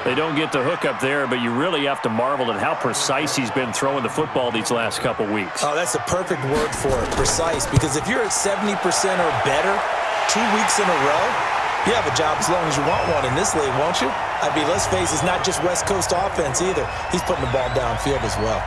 They don't get the hook up there, but you really have to marvel at how precise he's been throwing the football these last couple weeks. Oh, that's the perfect word for it, precise, because if you're at 70% or better 2 weeks in a row, you have a job as long as you want one in this league, won't you? I mean, let's face it, it's not just West Coast offense either. He's putting the ball downfield as well.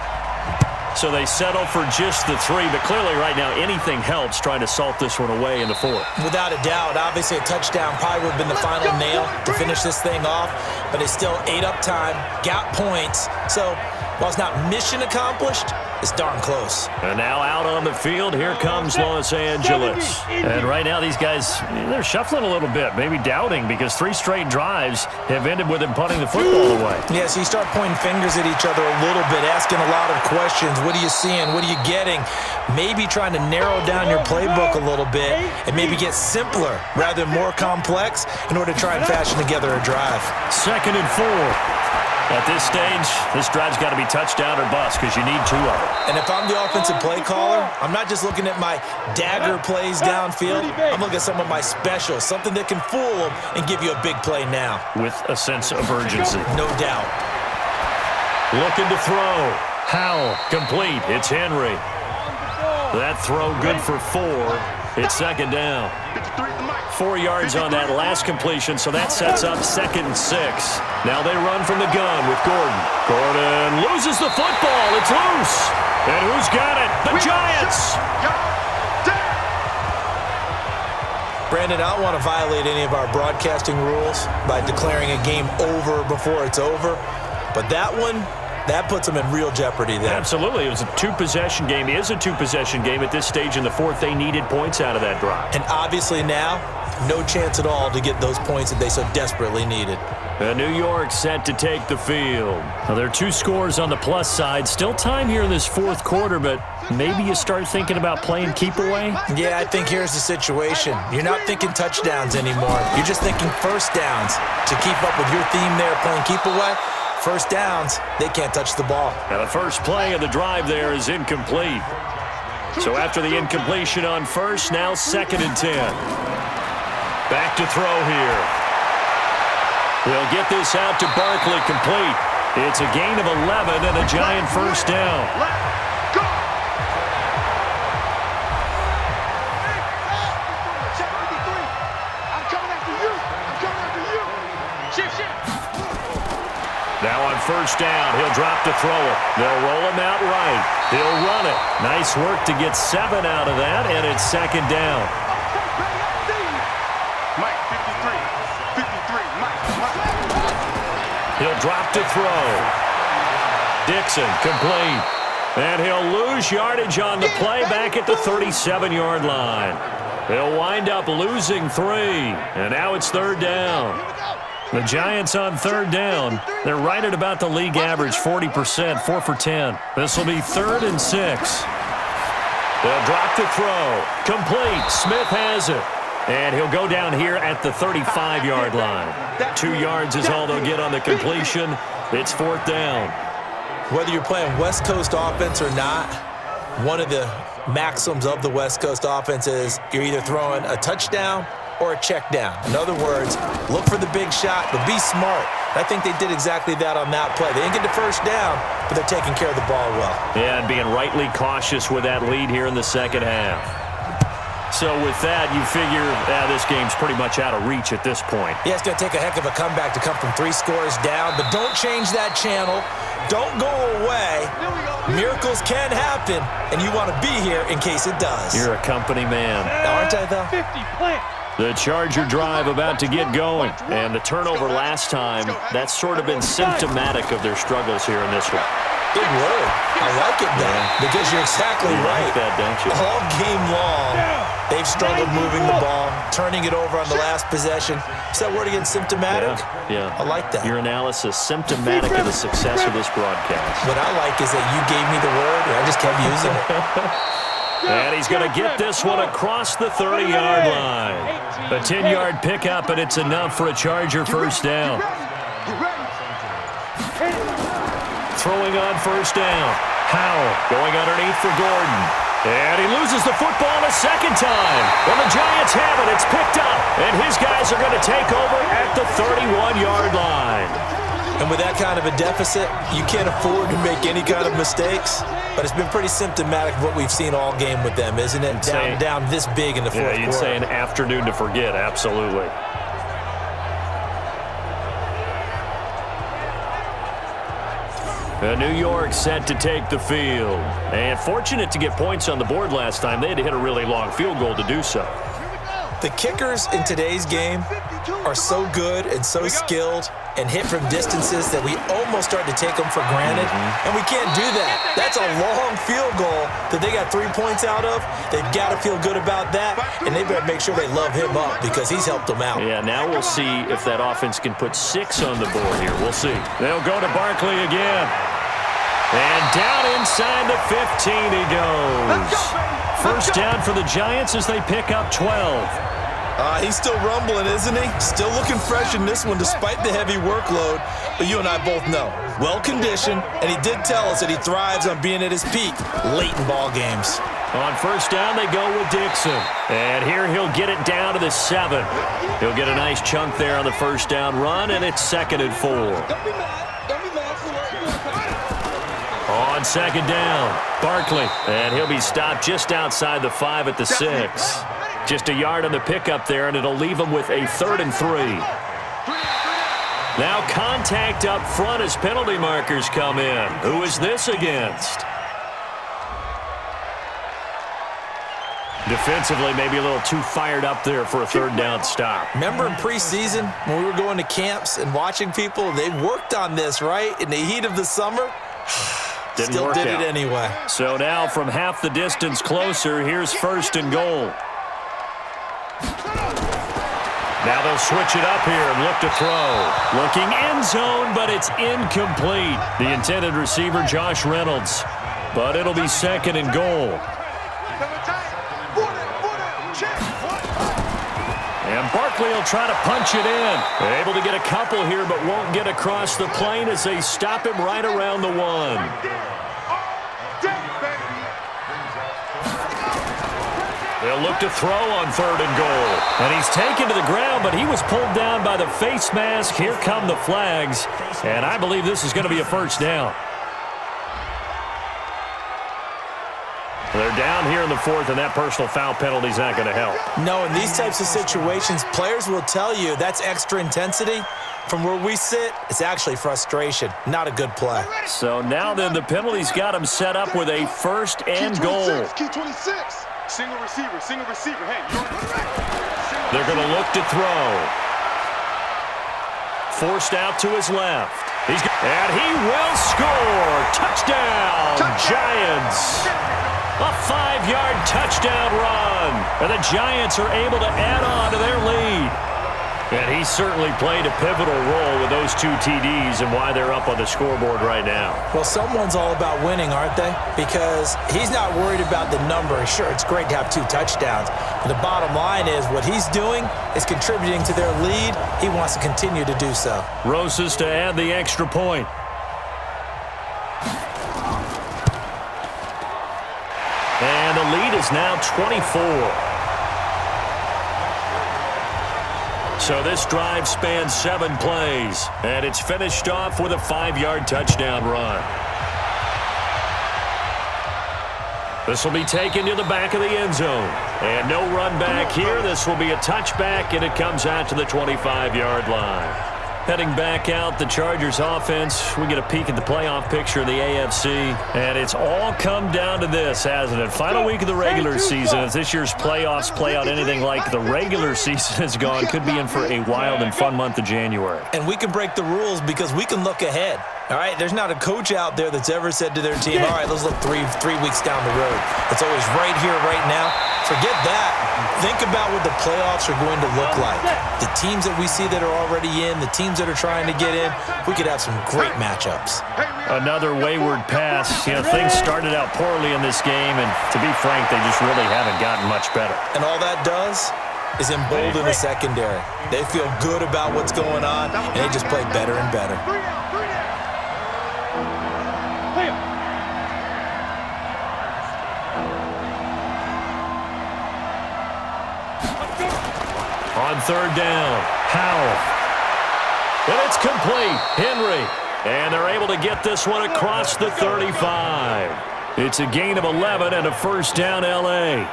So they settle for just the 3, but clearly right now anything helps trying to salt this one away in the 4th. Without a doubt, obviously a touchdown probably would have been the final nail to finish this thing off, but it's still ate up time, got points. So while it's not mission accomplished, it's darn close. And now out on the field, here comes Los Angeles. And right now these guys, they're shuffling a little bit, maybe doubting, because 3 straight drives have ended with him punting the football away. Yeah, so you start pointing fingers at each other a little bit, asking a lot of questions. What are you seeing? What are you getting? Maybe trying to narrow down your playbook a little bit and maybe get simpler rather than more complex in order to try and fashion together a drive. 2nd and 4. At this stage, this drive's got to be touchdown or bust because you need 2 of them. And if I'm the offensive play caller, I'm not just looking at my dagger plays downfield. I'm looking at some of my specials, something that can fool them and give you a big play now. With a sense of urgency. No doubt. Looking to throw. Howell, complete. It's Henry. That throw good for 4. It's 2nd down. 4 yards on that last completion, so that sets up 2nd and 6. Now they run from the gun with Gordon. Gordon loses the football. It's loose. And who's got it? The Giants. Brandon, I don't want to violate any of our broadcasting rules by declaring a game over before it's over, but that one, that puts them in real jeopardy there. Absolutely. It was a 2-possession game. It is a 2-possession game. At this stage in the 4th, they needed points out of that drive. And obviously now, no chance at all to get those points that they so desperately needed. And New York set to take the field. Now, there are 2 scores on the plus side. Still time here in this 4th quarter, but maybe you start thinking about playing keep away? Yeah, I think here's the situation. You're not thinking touchdowns anymore. You're just thinking first downs. To keep up with your theme there, playing keep away, first downs, they can't touch the ball. Now, the first play of the drive there is incomplete. So after the incompletion on first, now 2nd and 10. Back to throw here. They'll get this out to Barkley, complete. It's a gain of 11 and a Giant first down. Let's go. Check 53. I'm coming after you. I'm coming after you. Shift. Now on first down, he'll drop to throw it. They'll roll him out right. He'll run it. Nice work to get 7 out of that, and it's 2nd down. Mike, 53. 53. Mike. He'll drop to throw. Dixon, complete. And he'll lose yardage on the play back at the 37-yard line. They'll wind up losing 3, and now it's 3rd down. The Giants on 3rd down. They're right at about the league average, 40%, 4 for 10. This will be 3rd and 6. They'll drop to throw. Complete. Smith has it. And he'll go down here at the 35-yard line. 2 yards is all they'll get on the completion. It's 4th down. Whether you're playing West Coast offense or not, one of the maxims of the West Coast offense is you're either throwing a touchdown or a check down. In other words, look for the big shot, but be smart. I think they did exactly that on that play. They didn't get the first down, but they're taking care of the ball well. Yeah, and being rightly cautious with that lead here in the second half. So with that, you figure this game's pretty much out of reach at this point. Yeah, it's going to take a heck of a comeback to come from 3 scores down, but don't change that channel. Don't go away. Miracles can happen, and you want to be here in case it does. You're a company man. Aren't I, though? 50 plant. The Charger drive about to get going. And the turnover last time, that's sort of been symptomatic of their struggles here in this one. Big word. I like it, though, because you're exactly You right. like that, don't you? All game long, they've struggled moving the ball, turning it over on the last possession. Is that word again, symptomatic? Yeah. I like that. Your analysis, symptomatic of the success of this broadcast. What I like is that you gave me the word, and I just kept using it. And he's going to get this one across the 30-yard line. A 10-yard pickup, and it's enough for a Charger first down. Throwing on first down. Howell going underneath for Gordon. And he loses the football a second time. And the Giants have it. It's picked up. And his guys are going to take over at the 31-yard line. And with that kind of a deficit, you can't afford to make any kind of mistakes. But it's been pretty symptomatic of what we've seen all game with them, isn't it? Down this big in the fourth quarter. Yeah, you'd say an afternoon to forget, absolutely. New York set to take the field. And fortunate to get points on the board last time. They had to hit a really long field goal to do so. The kickers in today's game are so good and so skilled and hit from distances that we almost start to take them for granted. And we can't do that. That's a long field goal that they got 3 points out of. They've got to feel good about that, and they better make sure they love him up because he's helped them out. Yeah, now we'll see if that offense can put 6 on the board here. We'll see. They'll go to Barkley again. And down inside the 15 he goes. First down for the Giants as they pick up 12. He's still rumbling, isn't he? Still looking fresh in this one despite the heavy workload. But you and I both know, well-conditioned, and he did tell us that he thrives on being at his peak late in ball games. On first down, they go with Dixon. And here he'll get it down to the 7. He'll get a nice chunk there on the first down run, and it's 2nd and 4. On second down, Barkley. And he'll be stopped just outside the 5 at the 6. Just a yard on the pickup there, and it'll leave him with a 3rd and 3. Now contact up front as penalty markers come in. Who is this against? Defensively, maybe a little too fired up there for a 3rd down stop. Remember in preseason when we were going to camps and watching people, they worked on this, right? In the heat of the summer? Still did it anyway. So now from half the distance closer, here's 1st and goal. Now they'll switch it up here and look to throw. Looking end zone, but it's incomplete. The intended receiver, Josh Reynolds. But it'll be 2nd and goal. And Barkley will try to punch it in. Able to get a couple here, but won't get across the plane as they stop him right around the 1. They'll look to throw on 3rd and goal. And he's taken to the ground, but he was pulled down by the face mask. Here come the flags. And I believe this is going to be a first down. They're down here in the 4th, and that personal foul penalty is not going to help. No, in these types of situations, players will tell you that's extra intensity. From where we sit, it's actually frustration. Not a good play. So now then, the penalty's got him set up with a 1st and goal. Key 26. Single receiver, single receiver. Hey, They're going to look to throw. Forced out to his left. And he will score. Touchdown, Giants. A 5-yard touchdown run. And the Giants are able to add on to their lead. And he certainly played a pivotal role with those 2 TDs and why they're up on the scoreboard right now. Well, someone's all about winning, aren't they? Because he's not worried about the number. Sure, it's great to have 2 touchdowns. But the bottom line is what he's doing is contributing to their lead. He wants to continue to do so. Rosas to add the extra point. And the lead is now 24. So this drive spans 7 plays, and it's finished off with a 5-yard touchdown run. This will be taken to the back of the end zone. And no run back here. This will be a touchback, and it comes out to the 25-yard line. Heading back out, the Chargers offense. We get a peek at the playoff picture of the AFC. And it's all come down to this, hasn't it? Final week of the regular season. As this year's playoffs play out anything like the regular season has gone, could be in for a wild and fun month of January. And we can break the rules because we can look ahead. All right, there's not a coach out there that's ever said to their team, all right, let's look three weeks down the road. It's always right here, right now. Forget that. Think about what the playoffs are going to look like. The teams that we see that are already in, the teams that are trying to get in, we could have some great matchups. Another wayward pass. You know, things started out poorly in this game, and to be frank, they just really haven't gotten much better. And all that does is embolden the secondary. They feel good about what's going on, and they just play better and better. On third down, Howell. And it's complete. Henry. And they're able to get this one across the 35. It's a gain of 11 and a first down, L.A.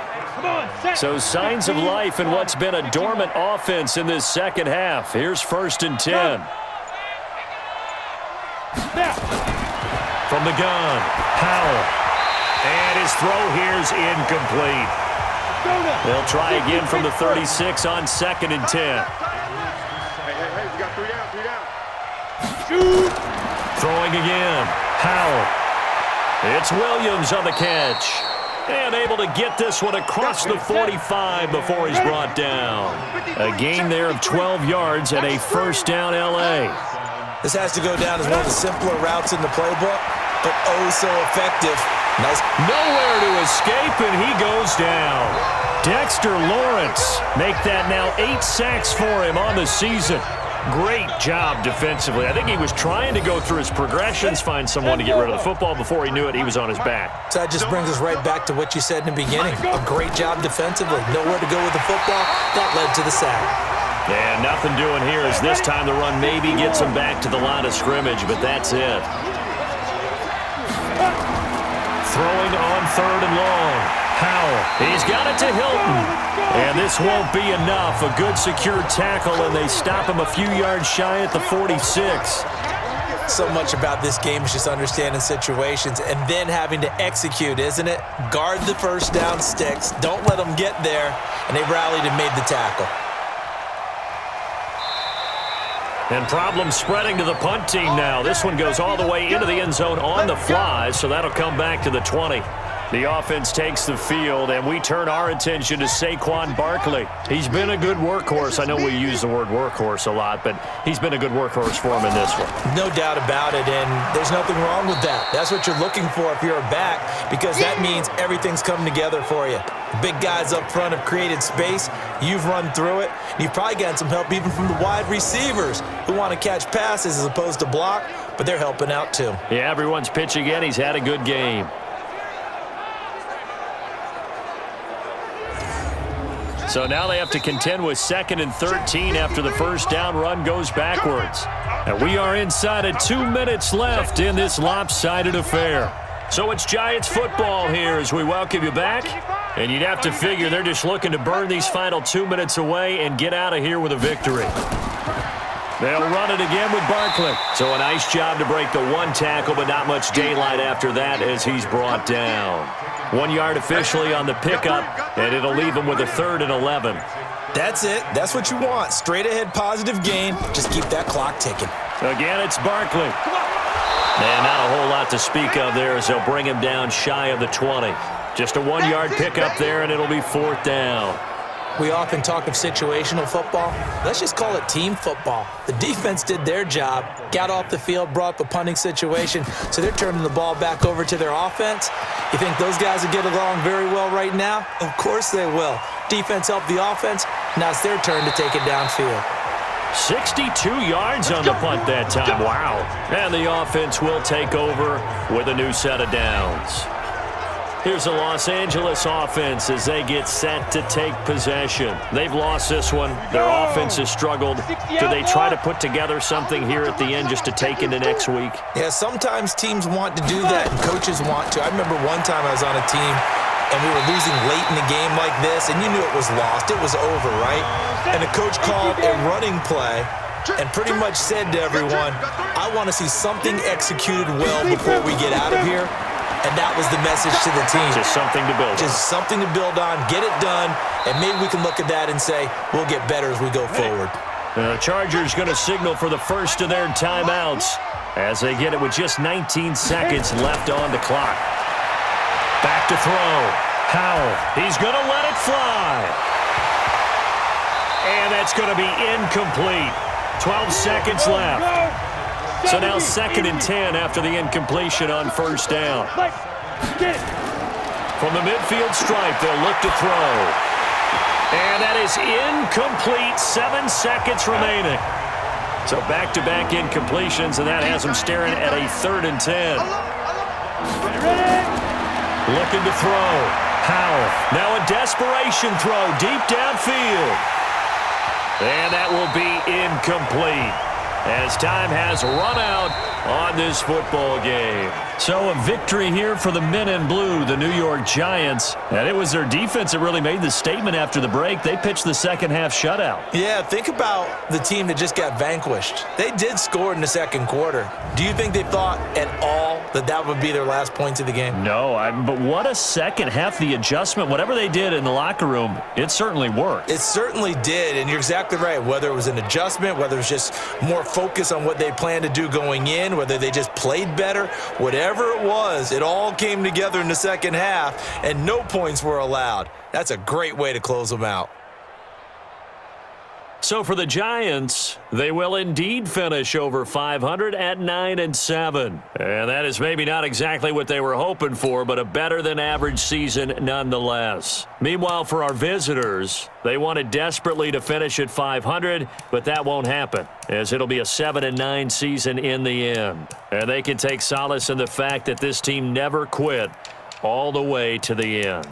So signs of life in what's been a dormant offense in this second half. Here's 1st and 10. From the gun, Howell. And his throw here's incomplete. They'll try again from the 36 on 2nd and 10. Hey, we got 3 down. Throwing again, Howell. It's Williams on the catch. And able to get this one across the 45 before he's brought down. A gain there of 12 yards and a first down, L.A. This has to go down as one of the simpler routes in the playbook, but oh so effective. Nice. Nowhere to escape, and he goes down. Dexter Lawrence make that now 8 sacks for him on the season. Great job defensively. I think he was trying to go through his progressions, find someone to get rid of the football. Before he knew it, he was on his back. So that just brings us right back to what you said in the beginning. A great job defensively. Nowhere to go with the football. That led to the sack. And nothing doing here as this time the run maybe gets him back to the line of scrimmage, but that's it. Throwing on 3rd and long. Howell. He's got it to Hilton. And this won't be enough. A good secure tackle, and they stop him a few yards shy at the 46. So much about this game is just understanding situations and then having to execute, isn't it? Guard the first down sticks. Don't let them get there. And they rallied and made the tackle. And problems spreading to the punt team now. This one goes all the way into the end zone on the fly, so that'll come back to the 20. The offense takes the field, and we turn our attention to Saquon Barkley. He's been a good workhorse. I know we use the word workhorse a lot, but he's been a good workhorse for him in this one. No doubt about it, and there's nothing wrong with that. That's what you're looking for if you're a back, because that means everything's coming together for you. The big guys up front have created space. You've run through it. And you've probably gotten some help even from the wide receivers who want to catch passes as opposed to block, but they're helping out too. Yeah, everyone's pitching in. He's had a good game. So now they have to contend with 2nd and 13 after the first down run goes backwards. And we are inside of 2 minutes left in this lopsided affair. So it's Giants football here as we welcome you back. And you'd have to figure they're just looking to burn these final 2 minutes away and get out of here with a victory. They'll run it again with Barkley. So a nice job to break the one tackle, but not much daylight after that as he's brought down. 1 yard officially on the pickup, and it'll leave him with a 3rd and 11. That's it. That's what you want. Straight ahead positive gain. Just keep that clock ticking. Again, it's Barkley. And not a whole lot to speak of there as they'll bring him down shy of the 20. Just a 1 yard pickup there, and it'll be 4th down. We often talk of situational football. Let's just call it team football. The defense did their job, got off the field, brought up a punting situation, so they're turning the ball back over to their offense. You think those guys will get along very well right now? Of course they will. Defense helped the offense. Now it's their turn to take it downfield. 62 yards on the punt that time. Wow. And the offense will take over with a new set of downs. Here's the Los Angeles offense as they get set to take possession. They've lost this one. Their offense has struggled. Do they try to put together something here at the end just to take into next week? Yeah, sometimes teams want to do that and coaches want to. I remember one time I was on a team and we were losing late in the game like this, and you knew it was lost. It was over, right? And the coach called a running play and pretty much said to everyone, I want to see something executed well before we get out of here. And that was the message to the team. Just something to build on. Just something to build on, get it done, and maybe we can look at that and say, we'll get better as we go forward. The Chargers going to signal for the first of their timeouts as they get it with just 19 seconds left on the clock. Back to throw. Howell. He's going to let it fly. And that's going to be incomplete. 12 seconds left. So now 2nd and 10 after the incompletion on first down. From the midfield stripe, they'll look to throw. And that is incomplete. 7 seconds remaining. So back-to-back incompletions, and that has them staring at a 3rd and 10. Looking to throw. Howell. Now a desperation throw deep downfield. And that will be incomplete as time has run out on this football game. So a victory here for the men in blue, the New York Giants. And it was their defense that really made the statement after the break. They pitched the second half shutout. Yeah, think about the team that just got vanquished. They did score in the second quarter. Do you think they thought at all that that would be their last points of the game? No, but what a second half. The adjustment, whatever they did in the locker room, it certainly worked. It certainly did, and you're exactly right. Whether it was an adjustment, whether it was just more focus on what they planned to do going in, whether they just played better, whatever it was, it all came together in the second half, and no points were allowed. That's a great way to close them out. So for the Giants, they will indeed finish over 500 at 9-7. And that is maybe not exactly what they were hoping for, but a better than average season nonetheless. Meanwhile, for our visitors, they wanted desperately to finish at 500, but that won't happen, as it'll be a 7-9 season in the end. And they can take solace in the fact that this team never quit all the way to the end.